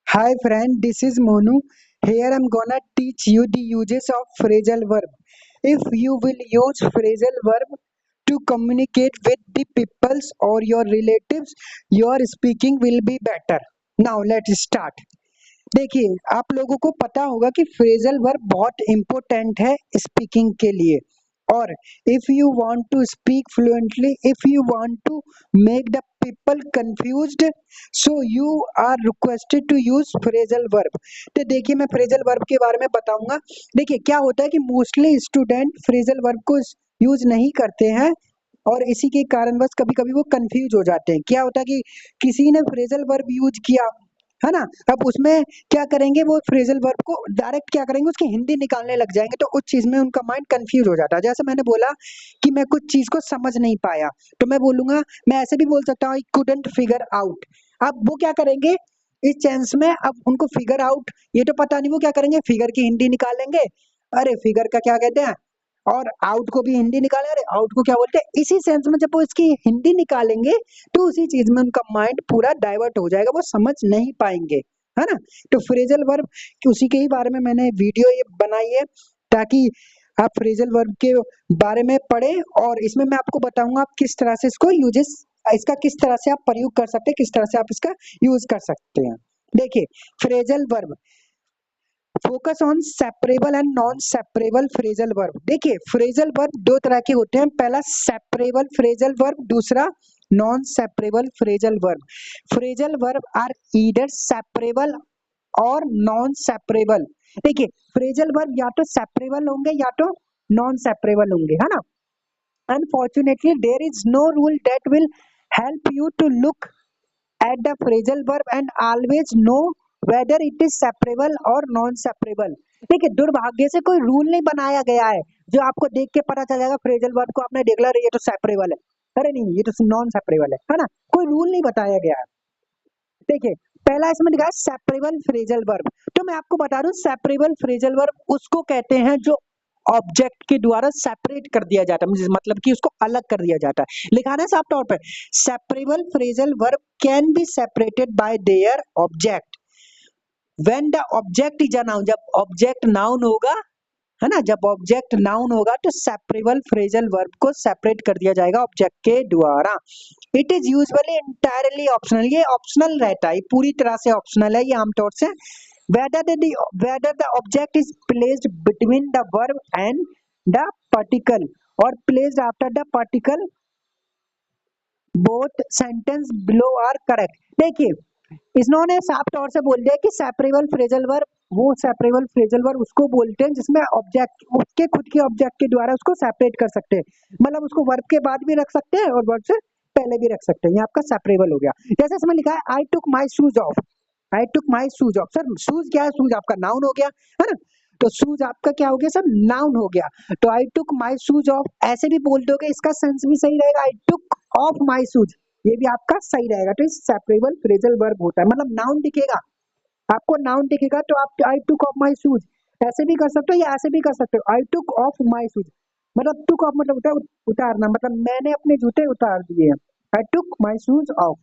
Hi friend, this is Monu. Here I'm gonna teach you the uses of phrasal verb. If you will use phrasal verb to communicate with the peoples or your relatives, your speaking will be better. Now let's start. देखिए आप लोगों को पता होगा कि phrasal verb बहुत important है speaking के लिए और if you want to speak fluently if you want to make the people confused so you are requested to use phrasal verb. तो देखिए मैं फ्रेजल वर्ब के बारे में बताऊंगा। देखिए क्या होता है कि मोस्टली स्टूडेंट फ्रेजल वर्ब को यूज नहीं करते हैं और इसी के कारणवश कभी कभी वो कंफ्यूज हो जाते हैं। क्या होता है कि किसी ने फ्रेजल वर्ब यूज किया है ना, अब उसमें क्या करेंगे वो फ्रेजल वर्ब को डायरेक्ट क्या करेंगे उसकी हिंदी निकालने लग जाएंगे तो उस चीज में उनका माइंड कंफ्यूज हो जाता है। जैसे मैंने बोला कि मैं कुछ चीज को समझ नहीं पाया तो मैं बोलूंगा, मैं ऐसे भी बोल सकता हूँ आई कुडंट फिगर आउट। अब वो क्या करेंगे इस चांस में, अब उनको फिगर आउट ये तो पता नहीं, वो क्या करेंगे फिगर की हिंदी निकालेंगे। अरे फिगर का क्या कहते हैं, और आउट को भी हिंदी निकाले, अरे आउट को क्या बोलते हैं। इसी सेंस में जब वो इसकी हिंदी निकालेंगे तो उसी चीज में उनका माइंड पूरा डाइवर्ट हो जाएगा, वो समझ नहीं पाएंगे, है ना। तो फ्रेजल वर्ब उसी के ही बारे में मैंने वीडियो ये बनाई है ताकि आप फ्रेजल वर्ब के बारे में पढ़ें और इसमें मैं आपको बताऊंगा आप किस तरह से इसको यूजेस, इसका किस तरह से आप प्रयोग कर सकते हैं, किस तरह से आप इसका यूज कर सकते हैं। देखिए phrasal verb, focus on separable and non separable phrasal verb. देखिए फ्रेजल वर्ब दो तरह के होते हैं, पहला सेपरेबल फ्रेजल वर्ब, दूसरा non separable phrasal verb. Phrasal verb are either separable और नॉन सेपरेबल। देखिए फ्रेजल वर्ब या तो सेपरेबल होंगे या तो नॉन सेपरेबल होंगे, है ना। Unfortunately there is no rule that will help you to look at the phrasal verb and always know whether it is separable or non separable। देखिए दुर्भाग्य से कोई रूल नहीं बनाया गया है जो आपको देख के पता चल जाएगा फ्रेजल वर्ब को आपने देख लिया ये तो सेपरेबल है, अरे नहीं ये तो नॉन सेपरेबल है ना। कोई रूल नहीं बताया गया है। देखिए पहला इसमें लिखा है सेपरेबल फ्रेजल वर्ब, तो मैं आपको बता दूं सेपरेबल फ्रेजल वर्ब उसको कहते हैं जो ऑब्जेक्ट के द्वारा सेपरेट कर दिया जाता है, मतलब कि उसको अलग कर दिया जाता है। लिखाना है साफ तौर पे, separable phrasal verb can be separated by there object when the object is a noun. जब ऑब्जेक्ट नाउन होगा, है ना, जब ऑब्जेक्ट नाउन होगा तो सेपरेबल फ्रेजल वर्ब को सेपरेट कर दिया जाएगा ऑब्जेक्ट के द्वारा। It is usually entirely optional, ये ऑप्शनल रहता है, पूरी तरह से ऑप्शनल है ये आमतौर से। whether the object is placed between the verb and the particle or placed after the particle, both sentence below are correct। देखिए इन्होंने साफ तौर से बोल दिया कि सेपरेबल फ्रेजल वर्ब, वो सेपरेबल फ्रेजल वर्ब उसको बोलते हैं जिसमें ऑब्जेक्ट उसके खुद के ऑब्जेक्ट के द्वारा उसको सेपरेट कर सकते हैं, मतलब उसको वर्ब के बाद भी रख सकते हैं और वर्ब से पहले भी रख सकते हैं, ये आपका सेपरेबल हो गया। जैसे इसमें लिखा है I took my shoes off, I took my shoes off. Sir shoes क्या है, शूज आपका नाउन हो गया, है ना, तो शूज आपका क्या हो गया सर, नाउन हो गया। तो आई टुक माई शूज ऑफ ऐसे भी बोल दोगे, इसका सेंस भी सही रहेगा, आई टुक ऑफ माई शूज, ये भी आपका सही रहेगा। तो इस सेपरेबल फ्रेजल वर्ब होता है, मतलब नाउन दिखेगा आपको, नाउन दिखेगा तो आप आई टुक ऑफ माई शूज ऐसे भी कर सकते हो या ऐसे भी कर सकते हो, आई टुक ऑफ माई शूज, मतलब टुक ऑफ मतलब होता है उतारना, मतलब मैंने अपने जूते उतार दिए हैं, आई टुक माई शूज ऑफ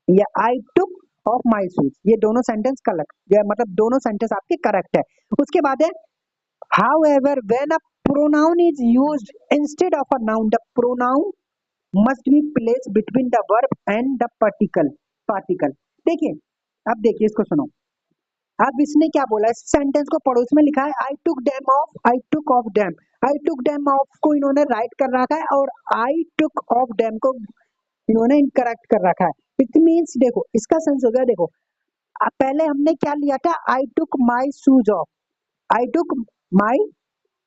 या आई टुक ऑफ माई शूज, ये दोनों सेंटेंस करेक्ट, मतलब दोनों सेंटेंस आपके करेक्ट है। उसके बाद है however when a pronoun is used instead of a noun, the pronoun must be placed between the verb and the particle। देखिए अब देखिए इसको सुनो, अब इसने क्या बोला, इस सेंटेंस को पढ़ो, इसमें लिखा है I took them off, I took off them. I took them off को इन्होंने राइट कर रखा है और आई टुक ऑफ डैम को इन्होंने इनकरेक्ट कर रखा है। इट मीन्स देखो इसका सेंस हो गया, देखो पहले हमने क्या लिया था, I took my shoes off, I took my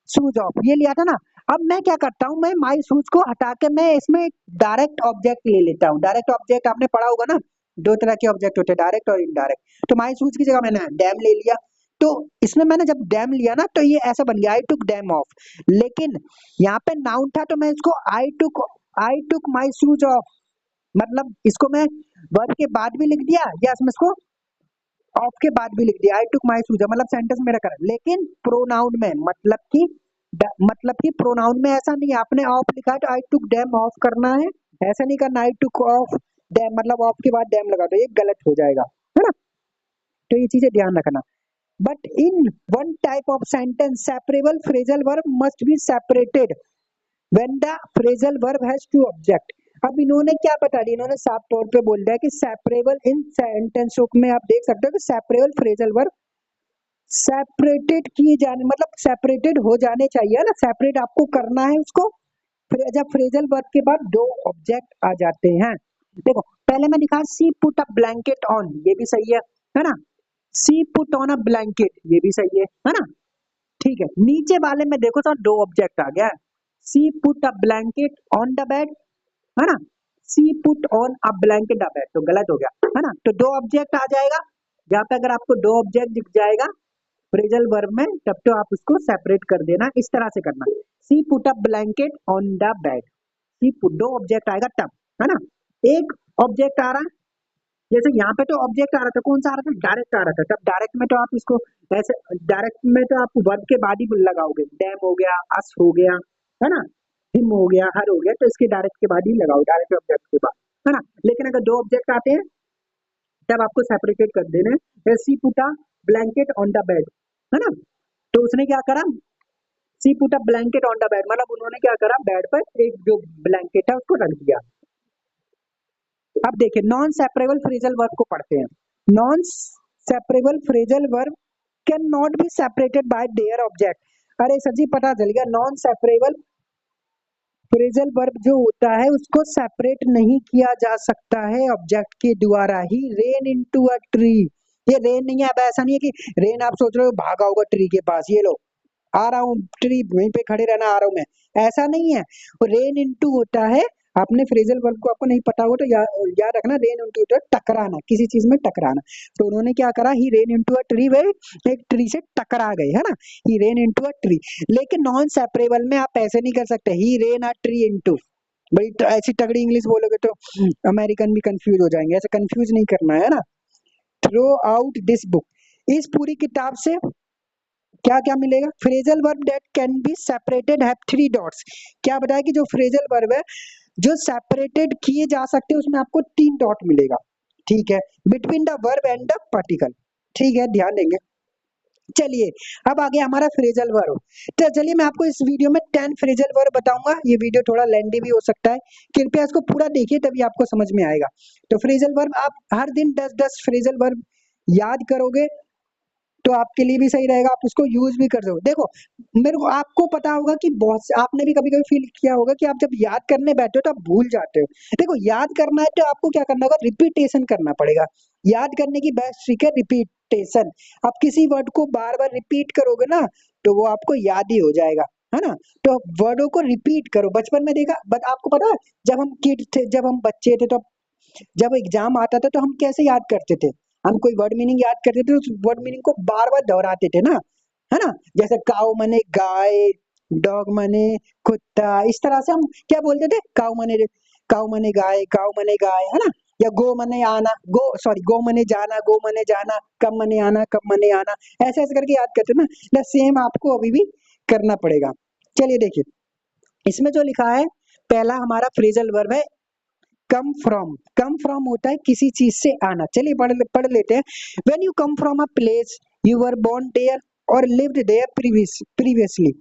shoes off ये लिया था ना। अब मैं क्या करता हूँ, मैं माई शूज को हटा के मैं इसमें डायरेक्ट ऑब्जेक्ट ले लेता हूँ। डायरेक्ट ऑब्जेक्ट आपने पढ़ा होगा ना, दो तरह के ऑब्जेक्ट होते हैं, डायरेक्ट और इनडायरेक्ट। तो माई शूज की जगह मैंने डैम ले लिया, तो इसमें मैंने जब डैम लिया ना तो ये ऐसा बन गया आई टुक डैम ऑफ, लेकिन यहाँ पे नाउन था तो मैं इसको आई टुक माई शूज ऑफ, मतलब इसको मैं वर्ब के बाद भी लिख दिया या इसमें इसको ऑफ के बाद भी लिख दिया, आई टुक माई शूज, मतलब सेंटेंस मेरा कर, लेकिन प्रोनाउन में मतलब कि प्रोनाउन में ऐसा नहीं है, आपने ऑफ लिखा है तो आई टुक डैम ऑफ करना है, ऐसा नहीं करना आई टुक ऑफ डैम मतलब ऑफ के बाद डैम लगा दो, ये गलत हो जाएगा, है ना। तो ये चीजें ध्यान रखना। But in one type of sentence separable phrasal verb must be separated when the phrasal verb has to object. अब इन्होंने क्या बता दिया, इन्होंने साफ तौर पे बोल दिया कि सेपरेबल इन सेंटेंसों में आप देख सकते हो कि सेपरेबल फ्रेजल वर्ब सेपरेटेड किए जाने मतलब सेपरेटेड हो जाने चाहिए ना, सेपरेट आपको करना है उसको। जब फ्रेजल वर्ब के बाद दो ऑब्जेक्ट आ जाते हैं, देखो पहले मैं लिखा सी पुट अ ब्लैंकेट ऑन, ये भी सही है ना। See put on a blanket, ये भी सही है ना। ठीक है, नीचे वाले में देखो तो दो ऑब्जेक्ट आ गया, see put a blanket on the bed, है ना। See put on a blanket a bed तो गलत हो गया, है ना। तो दो ऑब्जेक्ट आ जाएगा, जहाँ पे अगर आपको दो ऑब्जेक्ट दिख जाएगा फ्रेजल वर्ब में, तब तो आप उसको सेपरेट कर देना, इस तरह से करना। See put a blanket on the bed, see put, दो ऑब्जेक्ट आएगा तब, है ना। एक ऑब्जेक्ट आ रहा है, जैसे यहाँ पे तो ऑब्जेक्ट आ रहा था, कौन सा आ रहा था, डायरेक्ट आ रहा था, तब डायरेक्ट में तो आप इसको ऐसे, डायरेक्ट में तो आप वर्ब के बाद ही लगाओगे, डैम हो गया, अस हो गया, है ना, हिम हो गया, हर हो गया, तो इसके डायरेक्ट के बाद ही लगाओ, डायरेक्ट ऑब्जेक्ट के बाद, है ना। लेकिन अगर दो ऑब्जेक्ट आते हैं तब आपको सेपरेटेड कर देना है, सी पुटा ब्लैंकेट ऑन द बेड, है ना। तो उसने क्या करा, सी पुटा ब्लैंकेट ऑन द बेड, मतलब उन्होंने क्या करा, बेड पर एक जो ब्लैंकेट है उसको रख दिया। अब देखिए नॉन सेपरेबल फ्रेजल वर्ब को पढ़ते हैं। Non separable phrasal verb can not be separated by there object. अरे सर जी पता चल गया, नॉन सेपरेबल फ्रेजल वर्ब जो होता है उसको सेपरेट नहीं किया जा सकता है ऑब्जेक्ट के द्वारा ही। रेन इनटू अ ट्री, ये रेन नहीं है, अब ऐसा नहीं है कि रेन आप सोच रहे हो भागा होगा ट्री के पास, ये लो आ रहा हूँ ट्री वहीं पे खड़े रहना, आ रहा हूँ मैं, ऐसा नहीं है। रेन इनटू होता है, आपने फ्रेजल वर्ब को आपको नहीं पता हो तो याद रखना, रेन इनटू होता है टकराना, किसी चीज में टकराना। तो उन्होंने क्या करा, ही रेन इनटू अ ट्री, वे एक ट्री से टकरा गए, है ना, ही रेन इनटू अ ट्री। लेकिन नॉन सेपरेबल में आप ऐसे नहीं कर सकते, ही रेन अ ट्री इनटू, भाई तो ऐसी तगड़ी इंग्लिश बोलोगे तो अमेरिकन भी कंफ्यूज हो जाएंगे, ऐसे कंफ्यूज नहीं करना है ना। थ्रो आउट दिस बुक, इस पूरी किताब से क्या क्या मिलेगा, phrasal verb that can be separated have three dots. क्या बताया कि जो फ्रेजल वर्ब है जो सेपरेटेड किए जा सकते हैं उसमें आपको तीन डॉट मिलेगा, ठीक है, between the verb and the particle, ठीक है, ध्यान देंगे। चलिए अब आ गया हमारा फ्रेजल वर्ब। तो चलिए मैं आपको इस वीडियो में 10 फ्रेजल वर्ब बताऊंगा, ये वीडियो थोड़ा लेंदी भी हो सकता है, कृपया इसको पूरा देखिए तभी आपको समझ में आएगा। तो फ्रेजल वर्ब आप हर दिन 10-10 फ्रेजल वर्ब याद करोगे तो आपके लिए भी सही रहेगा, आप उसको यूज भी कर सकते हो। देखो मेरे को आपको पता होगा कि बहुत आपने भी कभी कभी फील किया होगा कि आप जब याद करने बैठे हो तो आप भूल जाते हो। देखो याद करना है तो आपको क्या करना होगा, रिपीटेशन करना पड़ेगा। याद करने की बेस्ट ट्रिक है रिपीटेशन। आप किसी वर्ड को बार बार रिपीट करोगे ना तो वो आपको याद ही हो जाएगा, है ना। तो वर्डों को रिपीट करो, बचपन में देखा, बट आपको पता है जब हम किड थे, जब हम बच्चे थे, तो जब एग्जाम आता था तो हम कैसे याद करते थे, हम कोई वर्ड मीनिंग याद करते थे तो उस वर्ड मीनिंग को बार बार दोहराते थे ना, है ना। जैसे काऊ मने गाय, डॉग मने कुत्ता, इस तरह से हम क्या बोलते थे, काऊ मने गाय, काऊ मने गाय, है ना। या गो मने आना, गो मने जाना, गो मने जाना, कब मने आना, कब मने आना, ऐसे ऐसे करके याद करते ना। ना सेम आपको अभी भी करना पड़ेगा। चलिए देखिए इसमें जो लिखा है, पहला हमारा फ्रेजल वर्ब है कम फ्रॉम। कम फ्रॉम होता है किसी चीज से आना, चलिए पढ़ लेते हैं। When you come from a place you were born there or lived there previously.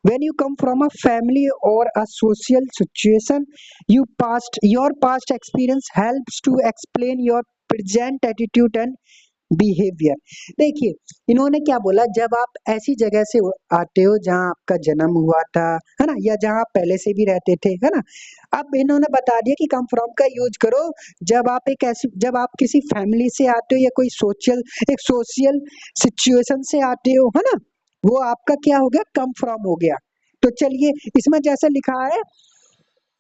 When you come from a family or a social situation you past, your past experience helps to explain your present attitude and behaviour. देखिए इन्होंने क्या बोला, जब आप ऐसी जगह से आते हो जहां आपका जन्म हुआ था, है ना, या जहां आप पहले से भी रहते थे, है ना। अब इन्होंने बता दिया कि कम फ्रॉम का यूज करो जब आप किसी फैमिली से आते हो या कोई एक सोशल सिचुएशन से आते हो, है ना, वो आपका क्या हो गया, कम फ्रॉम हो गया। तो चलिए इसमें जैसे लिखा है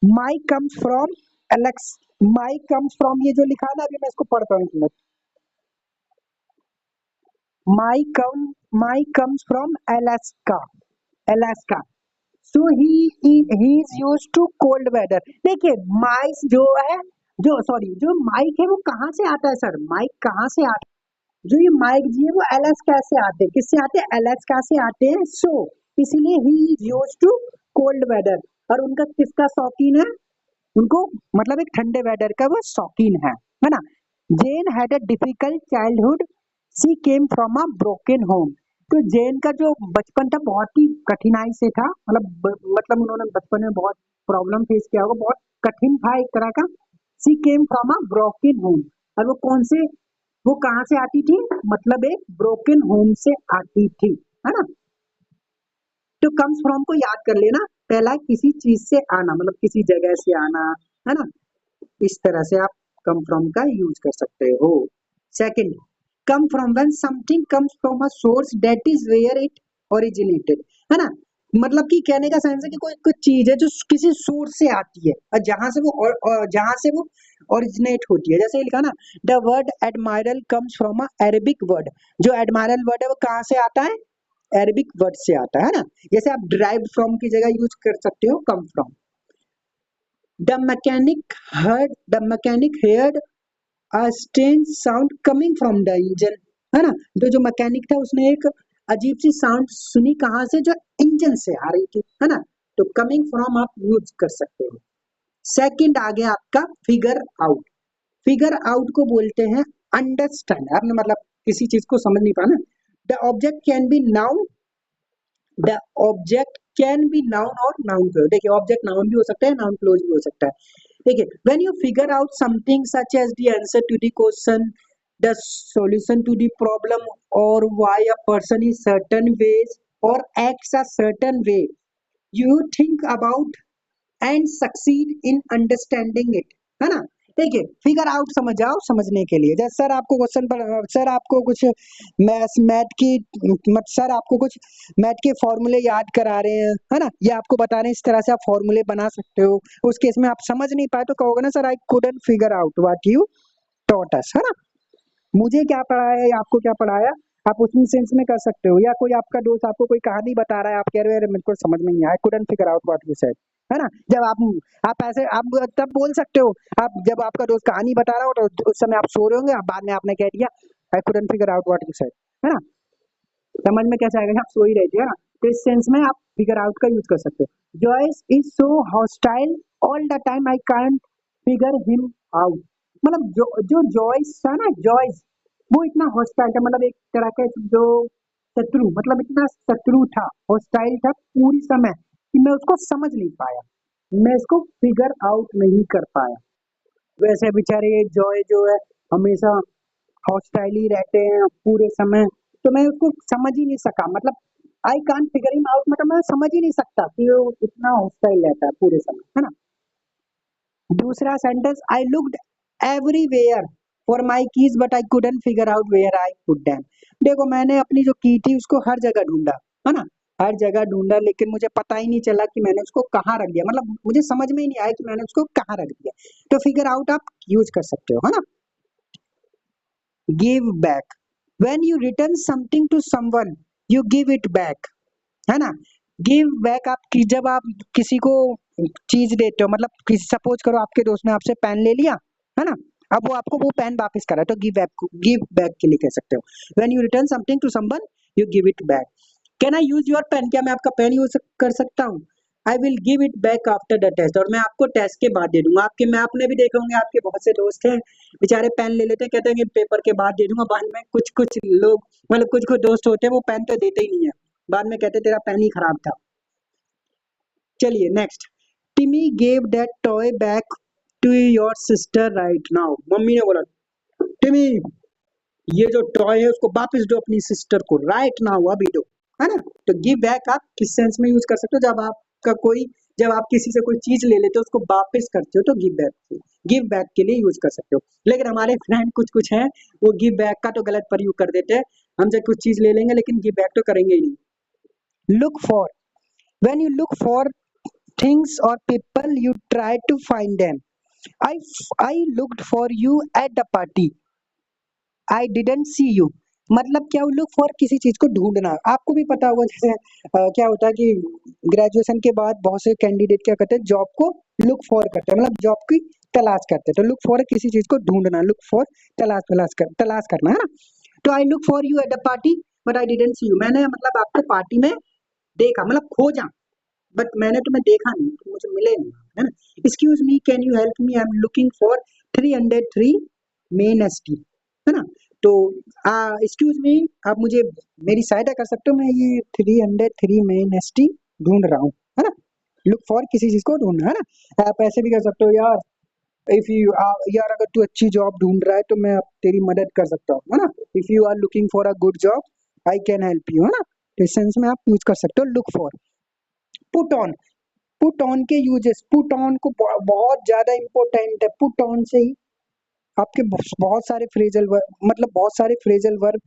my comes from Alex, my comes from, ये जो लिखा है ना, अभी मैं इसको पढ़ता हूँ। My my comes from Alaska. Alaska. So he is used to cold weather. देखिए माइक जो है, जो माइक है वो कहाँ से आता है सर, माइक कहाँ से आता है, जो ये माइक जी है वो अलास्का से आते हैं, किससे आते हैं, अलास्का से आते हैं। सो इसीलिए he is use to cold weather, और उनका किसका शौकीन है, उनको मतलब एक ठंडे वेदर का वो शौकीन है ना। Jane had a difficult childhood she came from a broken home. तो जैन का जो बचपन था बहुत ही कठिनाई से था, मतलब उन्होंने बचपन में बहुत प्रॉब्लम फेस किया होगा, बहुत कठिन था एक तरह का। She came from a broken home, और वो कहाँ से आती थी, मतलब एक ब्रोकन होम से आती थी, है ना। तो कम्स फ्रॉम को याद कर लेना, पहला किसी चीज से आना, मतलब किसी जगह से आना, है ना। इस तरह से आप कम फ्रॉम का यूज कर सकते हो। Second, come from, when something comes from a source that is where it originated, है ना। मतलब कि कहने का सेंस है कि कोई कुछ चीज है जो किसी सोर्स से आती है, और जहां से वो ओरिजिनेट होती है। जैसे लिखा ना, the word admiral comes from a Arabic word. जो एडमायरल वर्ड है वो कहाँ से आता है, अरेबिक वर्ड से आता है ना। जैसे आप ड्राइव फ्रॉम की जगह यूज कर सकते हो come from. The mechanic heard a strange sound coming from the engine, है ना। जो मैकेनिक था उसने एक अजीब सी साउंड सुनी, कहाँ से, जो इंजन से आ रही थी, है ना। तो कमिंग फ्रॉम आप यूज कर सकते हो। सेकंड आ गया आपका फिगर आउट। फिगर आउट को बोलते हैं अंडरस्टैंड। आपने मतलब किसी चीज को समझ नहीं पाना। The object can be noun, the object can be noun और नाउन क्लोज। देखिए ऑब्जेक्ट नाउन भी हो सकता है, नाउन क्लोज भी हो सकता है। देखिए when you figure out something such as the answer to the question, the solution to the problem, or why a person is certain ways or acts a certain way, you think about and succeed in understanding it, है ना। देखिए figure out समझ जाओ, समझने के लिए जैसे sir आपको क्वेश्चन पर, सर आपको कुछ मैथ की सर आपको कुछ मैथ के फॉर्मूले याद करा रहे हैं, है ना, या आपको बता रहे हैं इस तरह से आप फॉर्मूले बना सकते हो। उस केस में आप समझ नहीं पाए तो कहोगे ना, sir I couldn't figure out what you taught us, है ना। मुझे क्या पढ़ाया या आपको क्या पढ़ाया, आप उसी सेंस में कर सकते हो। या कोई आपका दोस्त आपको कोई कहानी बता रहा है, आप कह रहे हो मेरे को समझ में नहीं आया, couldn't figure out what you said, है ना। जब आप ऐसे आप तब बोल सकते हो, आप जब आपका दोस्त कहानी बता रहा हो तो उस समय आप सो रहे होंगे, आप बाद में आपने कह दिया आई couldn't figure out what you said, है ना। समझ में कैसे आएगा, आप सो ही रहे थे, है ना। तो इस सेंस में आप फिगर आउट का यूज कर सकते हो। Joyce is so hostile all the time I can't figure him out. मतलब जो जॉयस था ना, जॉयस वो इतना हॉस्टाइल था, मतलब एक तरह का जो शत्रु, मतलब इतना शत्रु था, हॉस्टाइल था पूरी समय कि मैं उसको समझ नहीं पाया, मैं इसको फिगर आउट नहीं कर पाया। वैसे बेचारे ये जॉय जो है हमेशा हॉस्टाइल ही रहते हैं पूरे समय, तो मैं उसको समझ ही नहीं सका, मतलब आई कांट फिगर हिम आउट, मतलब मैं समझ ही नहीं सकता कि वो इतना हॉस्टाइल रहता है पूरे समय, है ना। दूसरा sentence, I looked everywhere for my keys but I couldn't figure out where I put them. देखो मैंने अपनी जो की थी उसको हर जगह ढूंढा, है ना, हर जगह ढूंढा, लेकिन मुझे पता ही नहीं चला कि मैंने उसको कहाँ रख दिया, मतलब मुझे समझ में ही नहीं आया कि मैंने उसको कहाँ रख दिया। तो फिगर आउट आप यूज कर सकते हो, है ना। Give back, when you return something to someone you give it back, है ना। गिव बैक आप जब आप किसी को चीज देते हो, मतलब किसी सपोज करो आपके दोस्त ने आपसे पेन ले लिया, है ना, अब वो आपको वो पेन वापस करा, तो गिव बैक के लिए कह सकते हो। When you return something to someone you give it back. Can I use your pen, क्या मैं आपका पेन यूज कर सकता हूँ। I will give it back after the test, और मैं आपको टेस्ट के बाद दे दूंगा। आपके, मैं आपने भी देखा होंगे, आपके बहुत से दोस्त हैं बेचारे पेन ले लेते हैं, कहते हैं कि पेपर के बाद दे दूंगा, बाद में कुछ कुछ लोग, मतलब कुछ कुछ दोस्त होते हैं वो पेन तो देते ही नहीं है, बाद में कहते तेरा पेन ही खराब था। चलिए next, Timmy gave that toy back to your sister right now. मम्मी ने बोला टिमी ये जो टॉय है उसको वापस दो अपनी सिस्टर को, राइट नाउ अभी दो, है ना। तो गिव बैक आप किस सेंस में यूज कर सकते हो, जब आप किसी से कोई चीज ले लेते हो उसको वापस करते हो तो गिव बैक के लिए यूज कर सकते हो। लेकिन हमारे फ्रेंड कुछ कुछ हैं, वो गिव बैक का तो गलत प्रयोग कर देते हैं, हमसे कुछ चीज ले लेंगे लेकिन गिव बैक तो करेंगे ही नहीं। Look for, when you look for things or people you try to find them। i I looked for you at the party, I didn't see you। मतलब क्या, लुक फॉर किसी चीज को ढूंढना, आपको भी पता होगा जैसे क्या होता है कि ग्रेजुएशन के बाद बहुत से कैंडिडेट क्या करते हैं, जॉब को लुक फॉर करते हैं, मतलब जॉब की तलाश करते हैं। तो लुक फॉर किसी चीज को ढूंढना, लुक फॉर तलाश करना, है ना। तो I look for you at the party but I didn't see you, मैंने मतलब आपको पार्टी में देखा, मतलब खोजा, बट मैंने तुम्हें देखा नहीं, तुम मुझे मिले नहीं, है ना। Excuse me can you help me, I am looking for 303 main ST, है ना। तो एक्सक्यूज मी, आप मुझे मेरी सहायता कर सकते हो? मैं ये 303 मेन एसटी ढूंढ रहा हूँ, है ना? लुक फॉर किसी चीज को ढूंढना, है ना? आप ऐसे भी कर सकते हो यार, इफ यू यार अगर तू अच्छी जॉब ढूंढ रहा है तो मैं तेरी मदद कर सकता हूँ, है ना? If you are looking for a good job I can help you, है ना? तो इस सेंस में आप यूज कर सकते हो look for. Put on, put on के यूजेस, पुट ऑन को बहुत ज्यादा इंपॉर्टेंट है। पुट ऑन से ही आपके बहुत सारे फ्रेजल वर्ब, मतलब बहुत सारे फ्रेजल वर्ब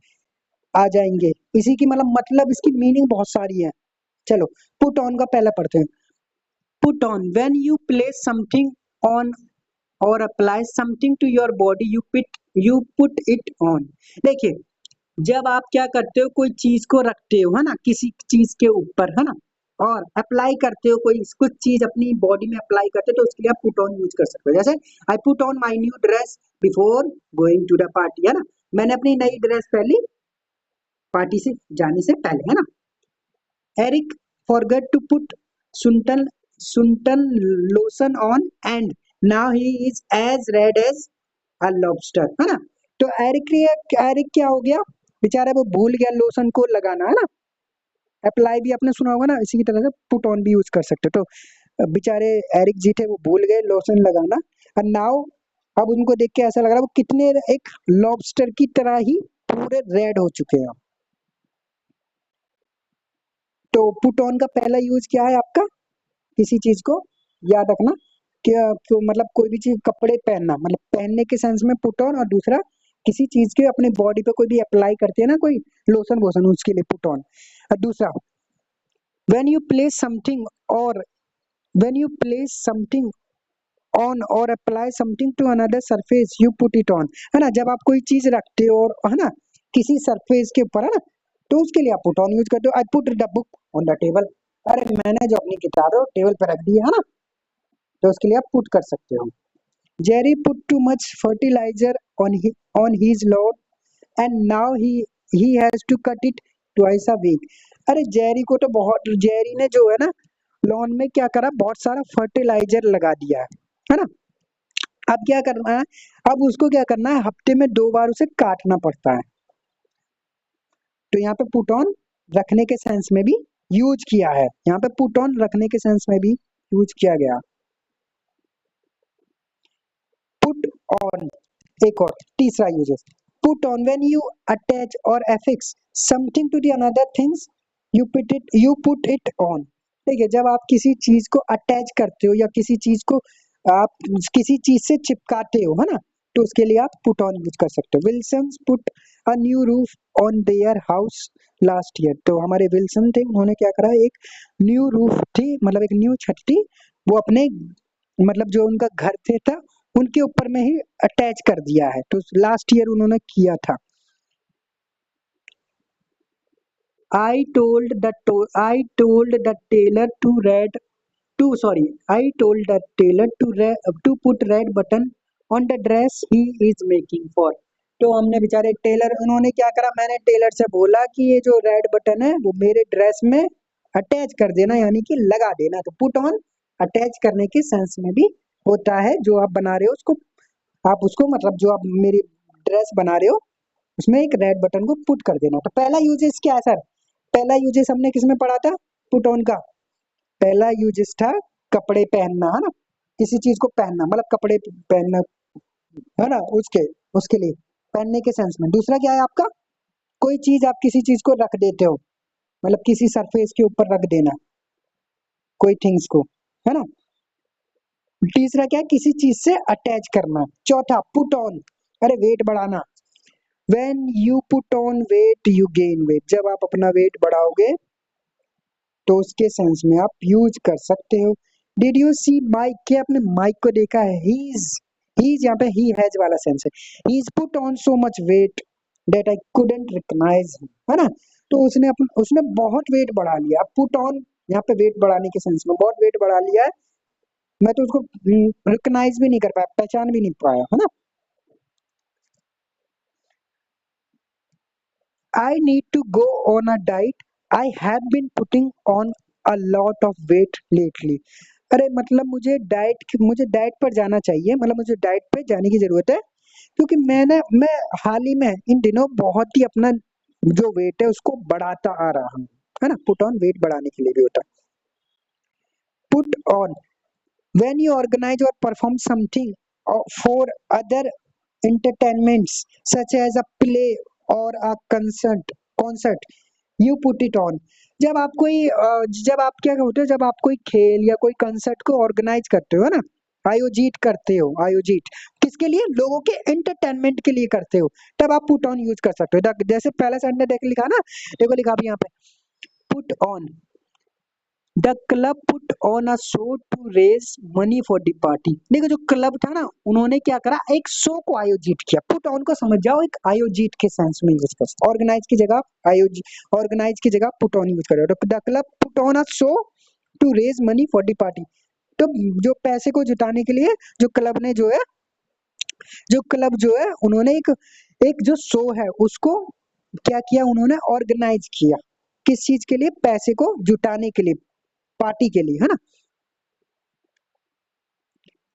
आ जाएंगे। इसी की मतलब इसकी मीनिंग बहुत सारी है। चलो पुट ऑन का पहला पढ़ते हैं। Put on, when you place something on or apply something to your body, you put it on. देखिए, जब आप क्या करते हो, कोई चीज को रखते हो, है ना, किसी चीज के ऊपर, है ना, और अप्लाई करते हो, कोई कुछ चीज अपनी बॉडी में अप्लाई करते हो, तो उसके लिए आप पुट ऑन यूज कर सकते हो। जैसे I put on my new dress before going to the party, है ना, मैंने अपनी नई ड्रेस पहली पार्टी से जाने से पहले, है ना। Eric forget to put suntan suntan lotion on and now he is as red as a lobster, है ना। तो एरिक क्या हो गया बेचारा, वो भूल गया लोशन को लगाना, है ना। अप्लाई भी आपने सुना होगा ना, इसी की तरह से पुट ऑन भी यूज कर सकते हो। तो बेचारे एरिक जी थे, वो भूल गए लोशन लगाना। और नाउ, अब उनको देख के ऐसा लग रहा है वो कितने एक लॉबस्टर की तरह ही पूरे रेड हो चुके हैं। तो पुट ऑन का पहला यूज क्या है आपका, किसी चीज को याद रखना कि मतलब कोई भी चीज, कपड़े पहनना, मतलब पहनने के सेंस में पुट ऑन, और दूसरा किसी चीज के अपने बॉडी पे कोई भी अप्लाई करते हैं ना, कोई लोशन वोशन, उसके लिए पुट ऑन। और दूसरा, when you place something or when you place something on or apply something to another surface you put it on, है ना। जब आप कोई चीज रखते हो और, है ना, किसी सरफेस के ऊपर, है ना, तो उसके लिए आप पुट ऑन यूज करते हो। I put the book on the table, अरे मैंने जो अपनी किताब है वो टेबल पर रख दी है ना, तो उसके लिए आप पुट कर सकते हो। Jerry put too much fertiliser on his lawn and now he has to cut it twice a week. अरे जेरी ने जो है ना, लॉन में क्या करा, बहुत सारा फर्टिलाइजर लगा दिया है ना। अब क्या करना है, अब उसको क्या करना है, हफ्ते में 2 बार उसे काटना पड़ता है। तो यहाँ पे पुट ऑन रखने के सेंस में भी यूज किया है, यहाँ पे पुट ऑन रखने के सेंस में भी यूज किया गया। पुट ऑन, एक और तीसरा uses, put on when you attach or affix something to the another things you put it on. ठीक है, जब आप किसी चीज को अटैच करते हो या किसी चीज को आप किसी चीज से चिपकाते हो, है ना, तो उसके लिए आप पुट ऑन यूज कर सकते हो। Wilson's put a new roof on their house last year. तो हमारे विल्सन थे, उन्होंने क्या करा, एक न्यू रूफ थी, मतलब एक न्यू छत थी, वो अपने, मतलब जो उनका घर थे था उनके ऊपर में ही अटैच कर दिया है, तो लास्ट ईयर उन्होंने किया था। I told the tailor to red to sorry I told the tailor to put red button on the dress he is making for। तो हमने बेचारे टेलर, उन्होंने क्या करा, मैंने टेलर से बोला कि ये जो रेड बटन है वो मेरे ड्रेस में अटैच कर देना, यानी कि लगा देना। तो पुट ऑन अटैच करने के सेंस में भी होता है, जो आप बना रहे हो उसको, आप उसको, मतलब जो आप मेरी ड्रेस बना रहे हो उसमें एक रेड बटन को पुट कर देना। तो पहला यूजेस क्या है सर, पहला यूजेस हमने किसमें पढ़ा था, पुट ऑन का पहला यूजेस था कपड़े पहनना, है ना, किसी चीज को पहनना, मतलब कपड़े पहनना, है ना, उसके उसके लिए पहनने के सेंस में। दूसरा क्या है आपका, कोई चीज आप किसी चीज को रख देते हो, मतलब किसी सरफेस के ऊपर रख देना कोई थिंग्स को, है ना। तीसरा क्या है, किसी चीज से अटैच करना। चौथा पुट ऑन, अरे वेट बढ़ाना। When you put on weight you gain weight, जब आप अपना वेट बढ़ाओगे तो उसके सेंस में आप यूज कर सकते हो। डिड यू सी माइक, क्या आपने माइक को देखा है, ही इज यहाँ पे ही हैज वाला सेंस है। He is put on so much weight that I couldn't recognise him, है ना। तो उसने बहुत वेट बढ़ा लिया। पुट ऑन यहाँ पे वेट बढ़ाने के सेंस में, बहुत वेट बढ़ा लिया है, मैं तो उसको रिकॉग्नाइज भी नहीं कर पाया, पहचान भी नहीं पाया, है ना। I need to go on a diet. I have been putting on a lot of weight lately. अरे मतलब मुझे डाइट पर जाना चाहिए, मतलब मुझे डाइट पे जाने की जरूरत है, क्योंकि मैं हाल ही में इन दिनों बहुत ही अपना जो वेट है उसको बढ़ाता आ रहा हूँ, है ना। पुट ऑन वेट बढ़ाने के लिए भी होता है। Put on when you organize or perform something for other entertainments such as a play or a concert you put it on। जब आप क्या होते हो, जब आप कोई खेल या कोई कंसर्ट को ऑर्गेनाइज करते हो, है ना, आयोजित करते हो, आयोजित किसके लिए, लोगों के एंटरटेनमेंट के लिए करते हो, तब आप पुट ऑन यूज कर सकते हो। जैसे पहला सेंटेंस देख लिखा ना, देखो लिखा भी यहाँ पे, put on the club put on a show to raise money for the party. देखो जो क्लब था ना, उन्होंने क्या करा, एक शो को आयोजित किया। पुट ऑन को समझ जाओ, एक आयोजित के सेंस में यूज कर, ऑर्गेनाइज की जगह आयोजित, ऑर्गेनाइज की जगह पुट ऑन यूज करो। The club put on a show to raise money for the party. तो जो पैसे को जुटाने के लिए जो क्लब ने जो है उन्होंने एक एक जो शो है उसको क्या किया, उन्होंने ऑर्गेनाइज किया। किस चीज के लिए, पैसे को जुटाने के लिए, पार्टी के लिए, है ना।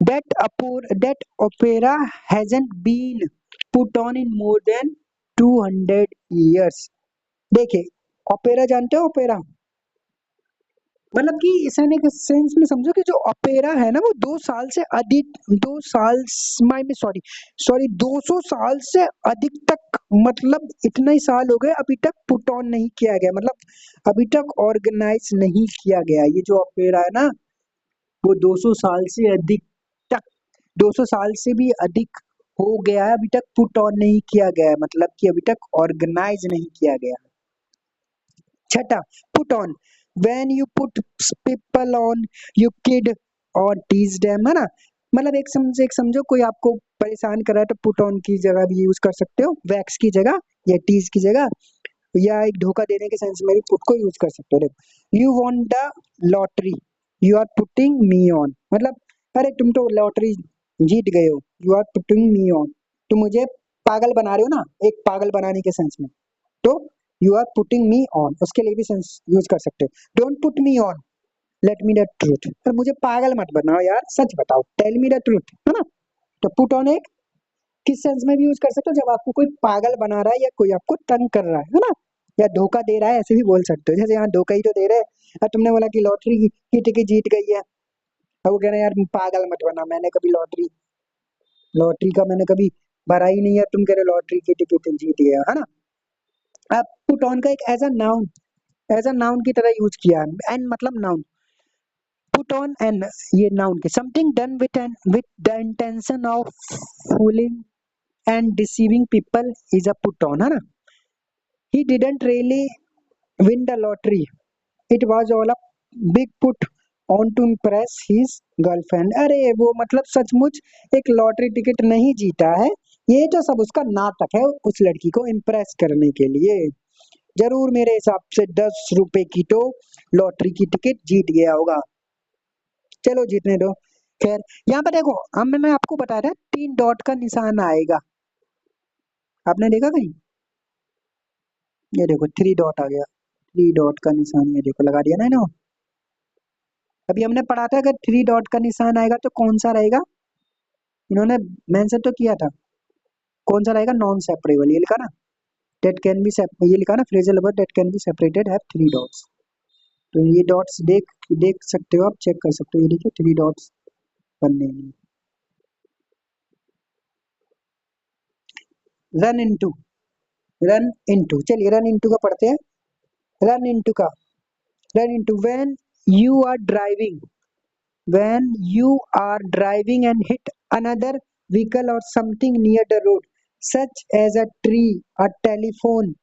That opera hasn't been put on in more than 200 years। देखिए, ओपेरा जानते हो, ओपेरा मतलब कि इस सेंस में समझो कि जो ओपेरा है ना वो 2 साल से अधिक, 2 साल, माई सॉरी सॉरी 200 साल से अधिक तक, मतलब इतना ही साल हो गए अभी तक पुट ऑन नहीं किया गया, मतलब अभी तक ऑर्गेनाइज नहीं किया गया। ये जो ओपेरा है ना वो 200 साल से अधिक तक, 200 साल से भी अधिक हो गया है, अभी तक पुट ऑन नहीं किया गया है, मतलब कि अभी तक ऑर्गेनाइज नहीं किया गया। छठा, put on when you put people on you kid और टीज देम, है ना। मतलब एक समझो कोई आपको परेशान कर रहा है तो पुट ऑन की जगह भी यूज कर सकते हो, वैक्स की जगह या टीज की जगह, या एक धोखा देने के सेंस में भी पुट को यूज कर सकते हो। देखो, you won the lottery you are putting me on, मतलब अरे तुम तो लॉटरी जीत गए हो, you are putting me on, तुम मुझे पागल बना रहे हो ना, एक पागल बनाने के सेंस में, तो you are putting me on उसके लिए भी सेंस यूज कर सकते हो। Don't put me on, let me the truth, पर मुझे पागल मत बनाओ यार, सच बताओ, टेल मी द ट्रूथ, है ना। तो पुट ऑन एक किस सेंस में भी यूज कर सकते हो, जब आपको कोई पागल बना रहा है या कोई आपको तंग कर रहा है ना, या धोखा दे रहा है, ऐसे भी बोल सकते हो। जैसे यहाँ धोखा ही तो दे रहे हैं, अब तुमने बोला कि लॉटरी की टिकट जीत गई है, अब वो कह रहे हैं यार पागल मत बना, मैंने कभी लॉटरी लॉटरी का मैंने कभी भरा ही नहीं है, तुम कह रहे हो लॉटरी की टिकट जीत गया, है ना। अब पुट ऑन का एक एज अ नाउन की तरह यूज किया है, एंड मतलब नाउन, पुट ऑन एन, ये नाउन के, something done with the intention of fooling and deceiving people is a put on, है ना। He didn't really win the lottery, it was all a big put on to impress his girlfriend. अरे वो मतलब सचमुच एक lottery ticket नहीं जीता है, ये तो सब उसका नाटक है उस लड़की को इम्प्रेस करने के लिए। जरूर मेरे हिसाब से 10 रुपए की तो लॉटरी की टिकट जीत गया होगा, चलो जीतने दो। खैर, यहाँ पे देखो, हम मैं आपको बता रहा 3 डॉट का निशान आएगा, आपने देखा कहीं, ये देखो 3 डॉट आ गया, 3 डॉट का निशान, ये देखो लगा दिया ना इन्होंने। अभी हमने पढ़ा था अगर 3 डॉट का निशान आएगा तो कौन सा रहेगा, इन्होंने मेंशन तो किया था, कौन सा रहेगा, नॉन सेपरेबल, ये लिखा ना, दैट कैन बी, ये लिखा ना, phrasal verb that can be separated have 3 dots. तो ये डॉट्स देख देख सकते हो, आप चेक कर सकते हो, ये देखिए 3 डॉट्स बनने हैं। रन इनटू, रन इनटू, चलिए रन इनटू का पढ़ते हैं। रन इनटू का, run into when you are driving and hit another vehicle or something near the road such as a tree, a telephone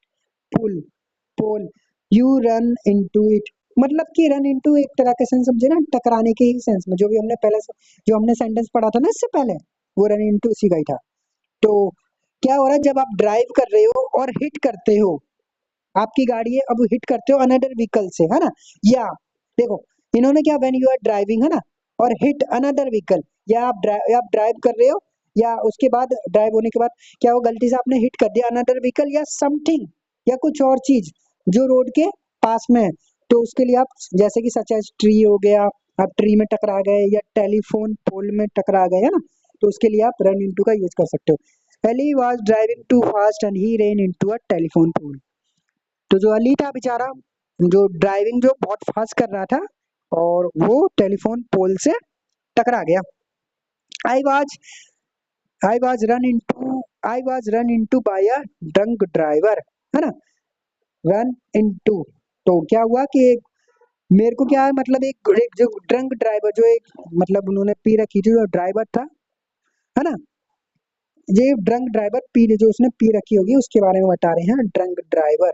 pole you run into it। मतलब कि run into एक तरह के sense समझे ना, टकराने के ही सेंस में, जो भी हमने पहले जो हमने सेंटेंस पढ़ा था ना इससे पहले, वो रन इनटू उसी का ही था। तो क्या हो रहा है, जब आप ड्राइव कर रहे हो और हिट करते हो, आपकी गाड़ी है, अब हिट करते हो अनदर व्हीकल से, है ना, या देखो इन्होंने क्या, व्हेन यू आर ड्राइविंग, है ना, और हिट अनदर व्हीकल, या आप ड्राइव कर रहे हो, या उसके बाद ड्राइव होने के बाद क्या हो, गलती से आपने हिट कर दिया अनदर व्हीकल या समथिंग, या कुछ और चीज जो रोड के पास में है, तो उसके लिए आप जैसे कि सच एज ट्री हो गया, आप ट्री में टकरा गए, या टेलीफोन पोल में टकरा गए, है ना, तो उसके लिए आप रन इनटू का यूज कर सकते हो। Ali was driving too fast and he ran into a telephone pole. तो जो अली था बेचारा, जो ड्राइविंग जो बहुत फास्ट कर रहा था और वो टेलीफोन पोल से टकरा गया। I was I was run into bye a drunk driver, है ना, रन इनटू। तो क्या हुआ कि मेरे को क्या है मतलब एक जो ड्रंक ड्राइवर, जो एक मतलब उन्होंने पी रखी थी, जो ड्राइवर था, है ना, ये ड्रंक ड्राइवर पी, जो उसने पी रखी होगी उसके बारे में बता रहे हैं, ड्रंक ड्राइवर।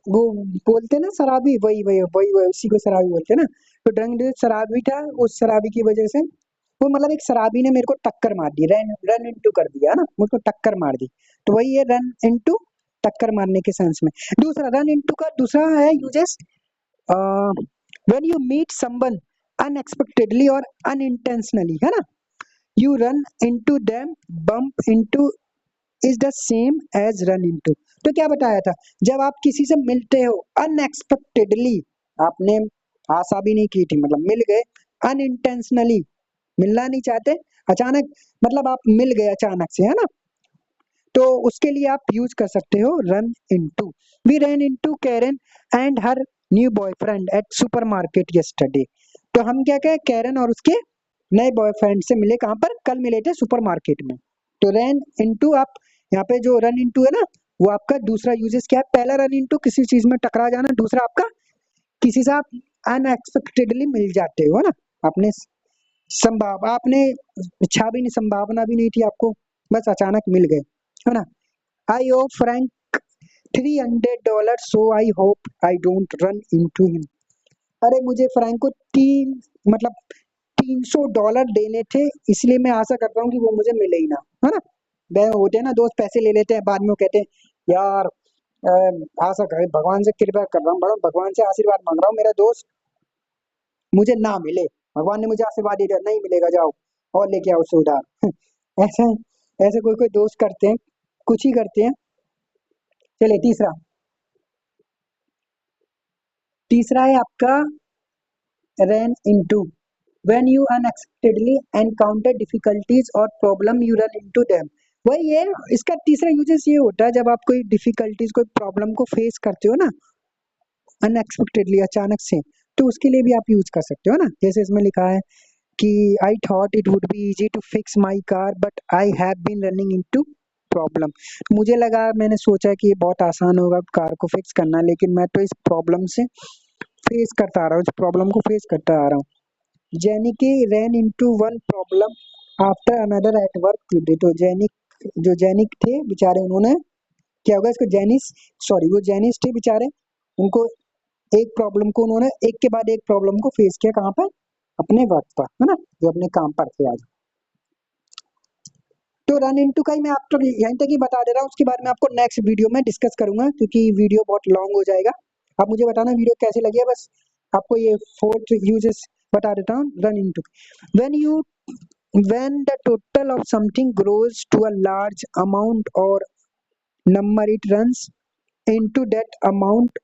वो बोलते हैं ना शराबी, वही वही वही वही उसी को शराबी बोलते हैं ना। तो ड्रंक शराबी था, उस शराबी की वजह से वो मतलब एक शराबी ने मेरे को टक्कर मार दी, रन रन इनटू कर दिया, है ना, मुझको टक्कर मार दी। तो वही है रन इनटू, टक्कर मारने के सेंस में। दूसरा रन इनटू का दूसरा है uses, when you meet someone unexpectedly और अनइंटेंशनली, है ना, you run into them, bump into is the same as run into. तो क्या बताया था, जब आप किसी से मिलते हो अनएक्सपेक्टेडली, आपने आशा भी नहीं की थी, मतलब मिल गए, अनइंटेंशनली, मिलना नहीं चाहते, अचानक, मतलब आप मिल गए अचानक से, है ना, तो उसके लिए आप यूज कर सकते हो run into. We run into Karen and her new boyfriend at supermarket yesterday. तो हम क्या कहें, कैरन और उसके नए बॉयफ्रेंड से मिले, कहाँ पर, कल मिले थे सुपरमार्केट में। तो रन इनटू, आप यहाँ पे जो रन इनटू है ना, वो आपका दूसरा यूजेस क्या है, पहला रन इनटू किसी चीज में टकरा जाना, दूसरा आपका किसी से आप अनएक्सपेक्टेडली मिल जाते हो, है ना, आपने आपने इच्छा भी नहीं, संभावना भी नहीं थी आपको, बस अचानक मिल गए, है ना। I owe Frank $300, so I hope I don't run into him. अरे मुझे फ्रैंक को मतलब $300 देने थे, इसलिए मैं आशा करता हूँ कि वो मुझे मिले ही ना, है ना। वह होते हैं ना दोस्त, पैसे ले लेते हैं, बाद में वो कहते हैं यार आशा कर, भगवान से कृपा कर रहा हूँ, बड़ा भगवान से आशीर्वाद मांग रहा हूँ, मेरा दोस्त मुझे ना मिले, भगवान ने मुझे आशीर्वाद दे दिया, नहीं मिलेगा, जाओ और लेके आओ उसे उधार। ऐसा ऐसे कोई कोई दोस्त करते हैं, कुछ ही करते हैं। चलिए तीसरा, तीसरा है आपका run into, when you unexpectedly encounter difficulties or problem you run into them। वही है, इसका तीसरा यूजेस ये होता है, जब आप कोई डिफिकल्टीज, कोई प्रॉब्लम को फेस करते हो ना अनएक्सपेक्टेडली, अचानक से, तो उसके लिए भी आप यूज कर सकते हो ना। जैसे इसमें लिखा है कि I thought it would be easy to fix my car but I have been running into problem. मुझे लगा, मैंने सोचा कि ये बहुत आसान होगा कार को फिक्स करना, लेकिन मैं तो इस प्रॉब्लम से फेस करता आ रहा हूँ, इस प्रॉब्लम को फेस करता आ रहा हूँ। जेनिके ran into one problem after another at work today। तो जेनिक थे बेचारे, उन्होंने क्या होगा इसको, जेनिस, सॉरी वो जेनिस थे बेचारे, उनको एक प्रॉब्लम को उन्होंने एक के बाद एक प्रॉब्लम को फेस किया, कहाँ पर, अपने वर्क पर, है ना, जो अपने काम पर थे आज। तो रन इनटू का ही मैं आपको यहीं तक ही बता दे रहा हूँ, उसके बाद में आपको नेक्स्ट वीडियो में डिस्कस करूंगा, क्योंकि वीडियो बहुत लॉन्ग हो जाएगा। आप मुझे बताना वीडियो कैसी लगी है, बस आपको ये 4 यूजेस बता देता हूँ run into. When you when the total of something grows to a large amount or number, it runs into that amount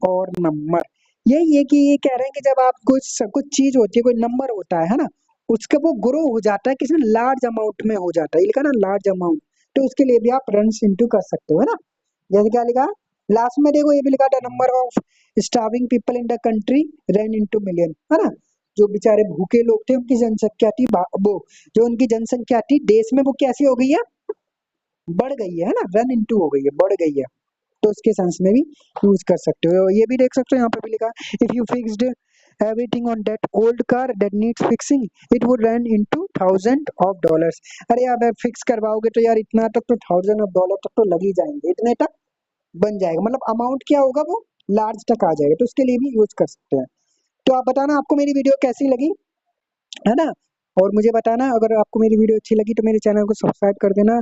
और नंबर। यही है कि ये कह रहे हैं कि जब आप कुछ चीज होती है, कोई नंबर होता है ना, उसका वो ग्रो हो जाता है, किसी लार्ज अमाउंट में हो जाता है, ये लिखा ना लार्ज अमाउंट, तो उसके लिए भी आप रन इनटू कर सकते हो, है ना। जैसे क्या लिखा लास्ट में, देखो ये भी लिखा था, number of starving people in the country run into million, है ना, जो बेचारे भूखे लोग थे उनकी जनसंख्या थी, वो जो उनकी जनसंख्या थी देश में, वो कैसी हो गई है, बढ़ गई है ना, रन इनटू हो गई है, बढ़ गई है। तो उसके सेंस में भी यूज कर सकते हो। ये भी देख सकते हो, यहाँ पे भी लिखा if you fixed everything on that old car that needs fixing it would run into $1000। अरे यार फिक्स करवाओगे तो यार इतना तक तो $1000 तक तो लग ही जाएंगे, इतने तक बन जाएगा, मतलब अमाउंट क्या होगा, वो लार्ज तक आ जाएगा, तो उसके लिए भी यूज कर सकते हैं। तो आप बताना आपको मेरी वीडियो कैसी लगी, है ना, और मुझे बताना अगर आपको मेरी वीडियो अच्छी लगी तो मेरे चैनल को सब्सक्राइब कर देना।